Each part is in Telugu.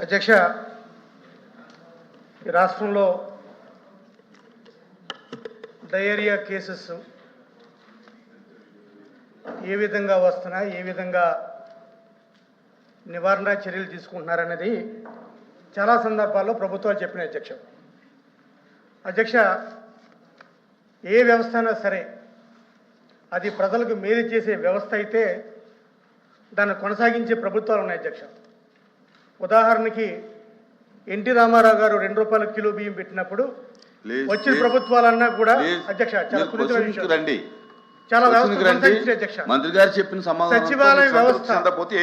అధ్యక్ష, ఈ రాష్ట్రంలో డయేరియా కేసెస్ ఏ విధంగా వస్తున్నాయి, ఏ విధంగా నివారణ చర్యలు తీసుకుంటున్నారనేది చాలా సందర్భాల్లో ప్రభుత్వాలు చెప్పినాయి. అధ్యక్ష, ఏ వ్యవస్థ అయినా సరే అది ప్రజలకు మేలు చేసే వ్యవస్థ అయితే దాన్ని కొనసాగించే ప్రభుత్వాలు ఉన్నాయి. అధ్యక్ష, ఉదాహరణకి ఎన్టీ రామారావు గారు ₹2 కిలో బియ్యం పెట్టినప్పుడు వచ్చిన ప్రభుత్వాలన్నా కూడా అధ్యక్ష చాలా చాలా అధ్యక్ష మంత్రి గారు చెప్పిన సచివాలయ వ్యవస్థ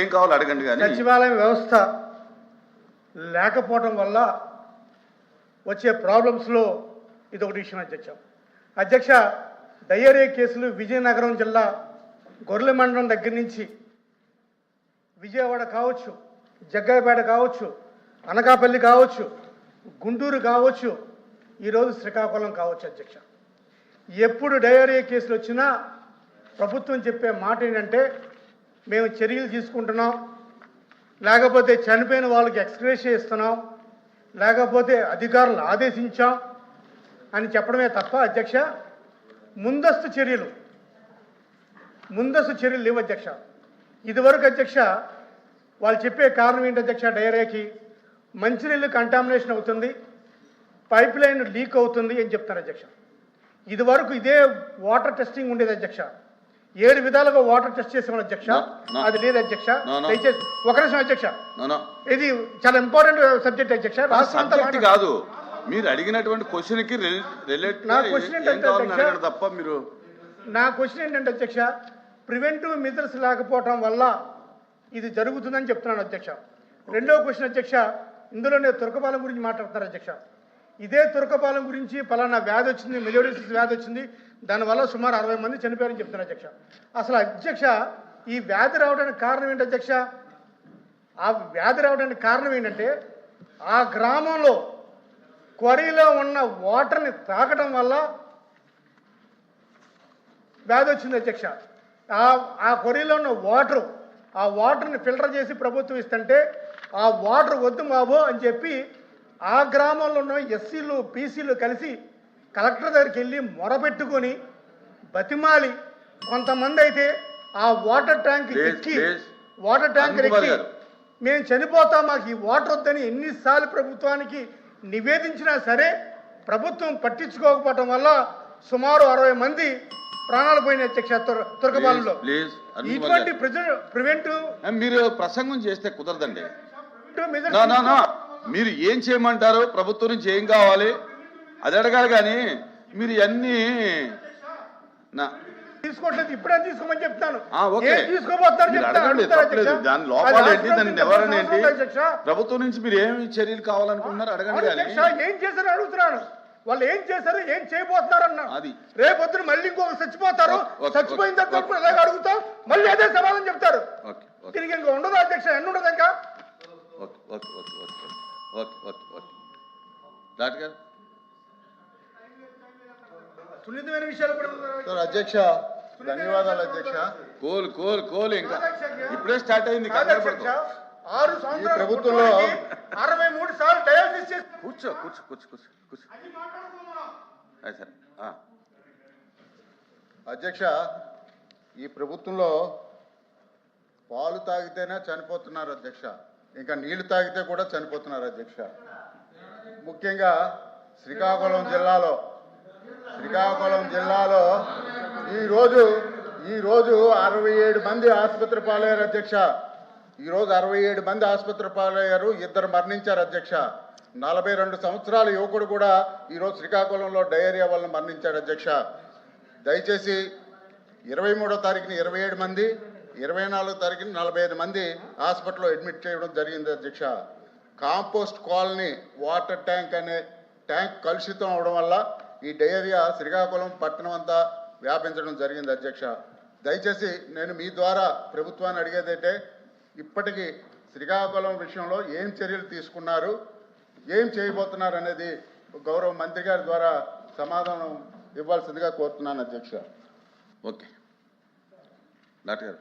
ఏం కావాలి అడగండి. సచివాలయ వ్యవస్థ లేకపోవడం వల్ల వచ్చే ప్రాబ్లమ్స్లో ఇది ఒకటి విషయం. అధ్యక్ష, డయేరియా కేసులు విజయనగరం జిల్లా గొర్రెల మండలం దగ్గర నుంచి విజయవాడ కావచ్చు, జగ్గాయపేట కావచ్చు, అనకాపల్లి కావచ్చు, గుంటూరు కావచ్చు, ఈరోజు శ్రీకాకుళం కావచ్చు. అధ్యక్ష, ఎప్పుడు డయేరియా కేసులు వచ్చినా ప్రభుత్వం చెప్పే మాట ఏంటంటే మేము చర్యలు తీసుకుంటున్నాం, లేకపోతే చనిపోయిన వాళ్ళకి ఎక్స్గ్రేషియా ఇస్తున్నాం, లేకపోతే అధికారులను ఆదేశించాం అని చెప్పడమే తప్ప అధ్యక్ష ముందస్తు చర్యలు లేవు. అధ్యక్ష, ఇదివరకు అధ్యక్ష వాళ్ళు చెప్పే కారణం ఏంటి అధ్యక్ష, డయేరియాకి మంచినీళ్ళు కంటామినేషన్ అవుతుంది, పైప్ లైన్ లీక్ అవుతుంది అని చెప్తారు. అధ్యక్ష, ఇదివరకు ఇదే వాటర్ టెస్టింగ్ ఉండేది. అధ్యక్ష, 7 విధాలుగా వాటర్ టెస్ట్ చేసేవాడు. అధ్యక్ష, అది లేదు. అధ్యక్ష, దయచేసి ఒక నిమిషం. అధ్యక్ష, ఇది చాలా ఇంపార్టెంట్ సబ్జెక్ట్. అధ్యక్ష, రాష్ట్రం కాదు మీరు అడిగినటువంటి క్వశ్చన్కి నా క్వశ్చన్ ఏంటంటే తప్ప మీరు నా క్వశ్చన్ ఏంటంటే అధ్యక్ష, ప్రివెంటివ్ మెజర్స్ లేకపోవటం వల్ల ఇది జరుగుతుందని చెప్తున్నాను. అధ్యక్ష, రెండో క్వశ్చన్ అధ్యక్ష, ఇందులోనే తురకపాలెం గురించి మాట్లాడుతున్నారు. అధ్యక్ష, ఇదే తురకపాలెం గురించి పలానా వ్యాధి వచ్చింది, మెలియోడిసిస్ వ్యాధి వచ్చింది, దానివల్ల సుమారు 60 మంది చనిపోయారని చెప్తున్నారు. అధ్యక్ష, అసలు అధ్యక్ష ఈ వ్యాధి రావడానికి కారణం ఏంటి అధ్యక్ష? ఆ వ్యాధి రావడానికి కారణం ఏంటంటే ఆ గ్రామంలో క్వరీలో ఉన్న వాటర్ని తాగడం వల్ల వ్యాధి వచ్చింది. అధ్యక్ష, ఆ క్వరీలో ఉన్న ఆ వాటర్ని ఫిల్టర్ చేసి ప్రభుత్వం ఇస్తుంటే ఆ వాటర్ వద్దు బాబు అని చెప్పి ఆ గ్రామంలో ఉన్న ఎస్సీలు పీసీలు కలిసి కలెక్టర్ దగ్గరికి వెళ్ళి మొరపెట్టుకొని బతిమాలి కొంతమంది అయితే ఆ వాటర్ ట్యాంక్ ఎక్కి మేము చనిపోతాం, మాకు ఈ వాటర్ వద్దని ఎన్నిసార్లు ప్రభుత్వానికి నివేదించినా సరే ప్రభుత్వం పట్టించుకోకపోవటం వల్ల సుమారు 60 మంది ప్రాణాలు పోయిన అధ్యక్ష తురకపాలెంలో. ఇటువంటి ప్రివెంటివ్ మీరు ప్రసంగం చేస్తే కుదరదండి. మీరు ఏం చేయమంటారు, ప్రభుత్వం నుంచి ఏం కావాలి అది అడగాలి, కానీ మీరు అన్ని తీసుకోవట్లేదు. ఇప్పుడే తీసుకోమని చెప్తాను. దాని లోపాలు ఏంటి, దాని నివారణ ఏంటి, ప్రభుత్వం నుంచి మీరు ఏమి చర్యలు కావాలనుకుంటున్నారు అడగండి. ఏం చేశారు అడుగుతున్నాను. వాళ్ళు ఏం చేశారు, ఏం చేయబోతున్నారు అన్న. అది రేపొద్దున మళ్ళీ ఇంకొక చచ్చిపోతారు, చచ్చిపోయిన తర్వాత అలాగే అడుగుతాం, మళ్ళీ అదే సమాధానం చెప్తారు. దీనికి ఇంకా ఉండదు అధ్యక్ష, ఎన్ని ఉండదు ఇంకా. సున్నితమైన విషయాలు కూడా అధ్యక్ష. ధన్యవాదాలు అధ్యక్ష. కోల్ ఇంకా ఇప్పుడే స్టార్ట్ అయింది. 6 సంవత్సరాల ప్రభుత్వంలో 63 సార్లు డయాలసిస్ చేసి కూర్చో. అధ్యక్ష, ఈ ప్రభుత్వంలో పాలు తాగితేనే చనిపోతున్నారు అధ్యక్ష, ఇంకా నీళ్లు తాగితే కూడా చనిపోతున్నారు అధ్యక్ష. ముఖ్యంగా శ్రీకాకుళం జిల్లాలో ఈరోజు 67 మంది ఆసుపత్రి పాలయ్యారు అధ్యక్ష. ఈరోజు 67 మంది ఆసుపత్రి పాలయ్యారు, 2 మరణించారు అధ్యక్ష. 42 సంవత్సరాల యువకుడు కూడా ఈరోజు శ్రీకాకుళంలో డయేరియా వల్ల మరణించాడు అధ్యక్ష. దయచేసి 23వ తారీఖున 27 మంది, 24వ తారీఖున 45 మంది హాస్పిటల్లో అడ్మిట్ చేయడం జరిగింది అధ్యక్ష. కాంపోస్ట్ కాలనీ వాటర్ ట్యాంక్ అనే ట్యాంక్ కలుషితం అవడం వల్ల ఈ డయేరియా శ్రీకాకుళం పట్టణం అంతా వ్యాపించడం జరిగింది అధ్యక్ష. దయచేసి నేను మీ ద్వారా ప్రభుత్వాన్ని అడిగేదంటే ఇప్పటికీ శ్రీకాకుళం విషయంలో ఏం చర్యలు తీసుకున్నారు, ఏం చేయబోతున్నారు అనేది గౌరవ మంత్రి గారి ద్వారా సమాధానం ఇవ్వాల్సిందిగా కోరుతున్నాను అధ్యక్ష. ఓకే డాక్టర్ గారు.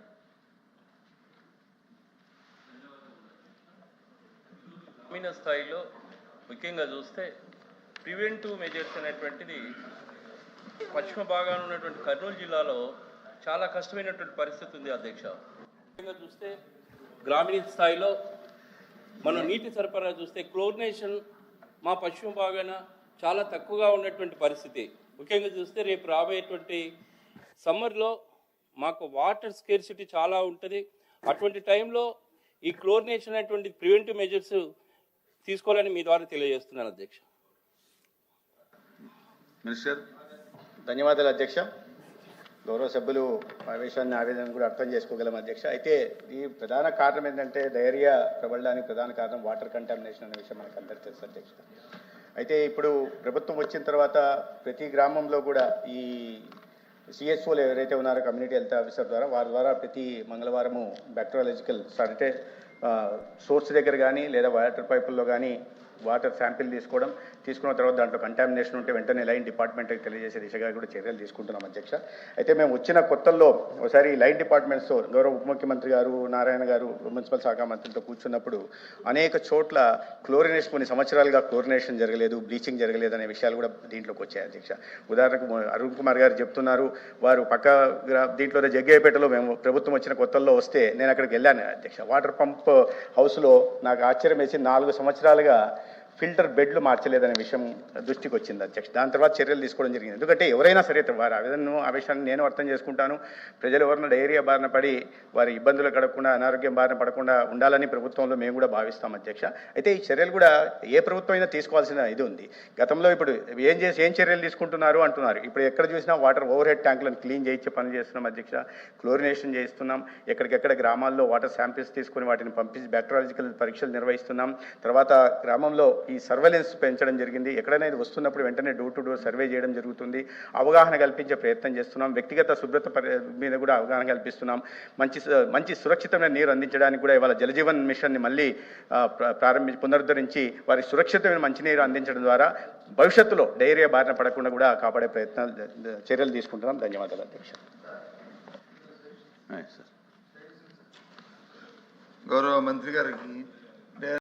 గ్రామీణ స్థాయిలో ముఖ్యంగా చూస్తే ప్రివెంటివ్ మెజర్స్ అనేటువంటిది పశ్చిమ భాగాన ఉన్నటువంటి కర్నూలు జిల్లాలో చాలా కష్టమైనటువంటి పరిస్థితి ఉంది అధ్యక్ష. ముఖ్యంగా చూస్తే గ్రామీణ స్థాయిలో మనం నీటి సరఫరా చూస్తే క్లోరినేషన్ మా పశ్చిమ భాగాన చాలా తక్కువగా ఉన్నటువంటి పరిస్థితి. ముఖ్యంగా చూస్తే రేపు రాబోయేటువంటి సమ్మర్లో మాకు వాటర్ స్కేర్సిటీ చాలా ఉంటుంది. అటువంటి టైంలో ఈ క్లోరినేషన్ అనేటువంటి ప్రివెంటివ్ మెజర్స్ తీసుకోవాలని మీ ద్వారా తెలియజేస్తున్నాను అధ్యక్ష. మినిస్టర్. ధన్యవాదాలు అధ్యక్ష. గౌరవ సభ్యులు ఆవేశాన్ని ఆవేదన కూడా అర్థం చేసుకోగలం అధ్యక్ష. అయితే ఈ ప్రధాన కారణం ఏంటంటే డయేరియా ప్రబలడానికి ప్రధాన కారణం వాటర్ కంటామినేషన్ అనే విషయం మనకు అందరికీ తెలుసు అధ్యక్ష. అయితే ఇప్పుడు ప్రభుత్వం వచ్చిన తర్వాత ప్రతి గ్రామంలో కూడా ఈ సిహెచ్ఓలు ఎవరైతే ఉన్నారో కమ్యూనిటీ హెల్త్ ఆఫీసర్ ద్వారా వారి ద్వారా ప్రతి మంగళవారము బ్యాక్టీరియాలజికల్ అంటే సోర్స్ దగ్గర కానీ లేదా వాటర్ పైపుల్లో కానీ వాటర్ శాంపిల్ తీసుకున్న తర్వాత దాంట్లో కంటామినేషన్ ఉంటే వెంటనే లైన్ డిపార్ట్మెంట్కి తెలియజేసే దిశగా కూడా చర్యలు తీసుకుంటున్నాం అధ్యక్ష. అయితే మేము వచ్చిన కొత్తల్లో ఒకసారి లైన్ డిపార్ట్మెంట్స్తో గౌరవ ఉప ముఖ్యమంత్రి గారు నారాయణ గారు మున్సిపల్ శాఖ మంత్రులతో కూర్చున్నప్పుడు అనేక చోట్ల క్లోరినేషన్ కొన్ని సంవత్సరాలుగా క్లోరినేషన్ జరగలేదు, బ్లీచింగ్ జరగలేదు అనే విషయాలు కూడా దీంట్లోకి వచ్చాయి అధ్యక్ష. ఉదాహరణకు అరుణ్ కుమార్ గారు చెప్తున్నారు, వారు పక్క దీంట్లో జగ్గయ్యపేటలో మేము ప్రభుత్వం వచ్చిన కొత్తల్లో వస్తే నేను అక్కడికి వెళ్ళాను అధ్యక్ష. వాటర్ పంప్ హౌస్లో నాకు ఆశ్చర్యం వేసి 4 సంవత్సరాలుగా ఫిల్టర్ బెడ్లు మార్చలేదనే విషయం దృష్టికి వచ్చింది అధ్యక్ష. దాని తర్వాత చర్యలు తీసుకోవడం జరిగింది. ఎందుకంటే ఎవరైనా సరే వారి ఆవేశాన్ని నేను అర్థం చేసుకుంటాను. ప్రజలు ఎవరైనా డయేరియా బారిన పడి వారి ఇబ్బందులు గడపకుండా అనారోగ్యం బారిన పడకుండా ఉండాలని ప్రభుత్వంలో మేము కూడా భావిస్తాం అధ్యక్ష. అయితే ఈ చర్యలు కూడా ఏ ప్రభుత్వం అయినా తీసుకోవాల్సిన ఇది ఉంది. గతంలో ఇప్పుడు ఏం చర్యలు తీసుకుంటున్నారు అంటున్నారు. ఇప్పుడు ఎక్కడ చూసినా వాటర్ ఓవర్ హెడ్ ట్యాంకులను క్లీన్ చేయించే పని చేస్తున్నాం అధ్యక్ష. క్లోరినేషన్ చేస్తున్నాం. ఎక్కడికెక్కడ గ్రామాల్లో వాటర్ శాంపిల్స్ తీసుకొని వాటిని పంపించి బ్యాక్టీరియాలజికల్ పరీక్షలు నిర్వహిస్తున్నాం. తర్వాత గ్రామంలో ఈ సర్వేలెన్స్ పెంచడం జరిగింది. ఎక్కడైనా ఇది వస్తున్నప్పుడు వెంటనే డోర్ టు డోర్ సర్వే చేయడం జరుగుతుంది. అవగాహన కల్పించే ప్రయత్నం చేస్తున్నాం. వ్యక్తిగత శుభ్రత మీద కూడా అవగాహన కల్పిస్తున్నాం. మంచి సురక్షితమైన నీరు అందించడానికి కూడా ఇవాళ జలజీవన్ మిషన్ని మళ్ళీ పునరుద్ధరించి వారి సురక్షితమైన మంచినీరు అందించడం ద్వారా భవిష్యత్తులో డయేరియా బారిన పడకుండా కూడా కాపాడే చర్యలు తీసుకుంటున్నాం. ధన్యవాదాలు అధ్యక్ష. గౌరవ మంత్రి గారికి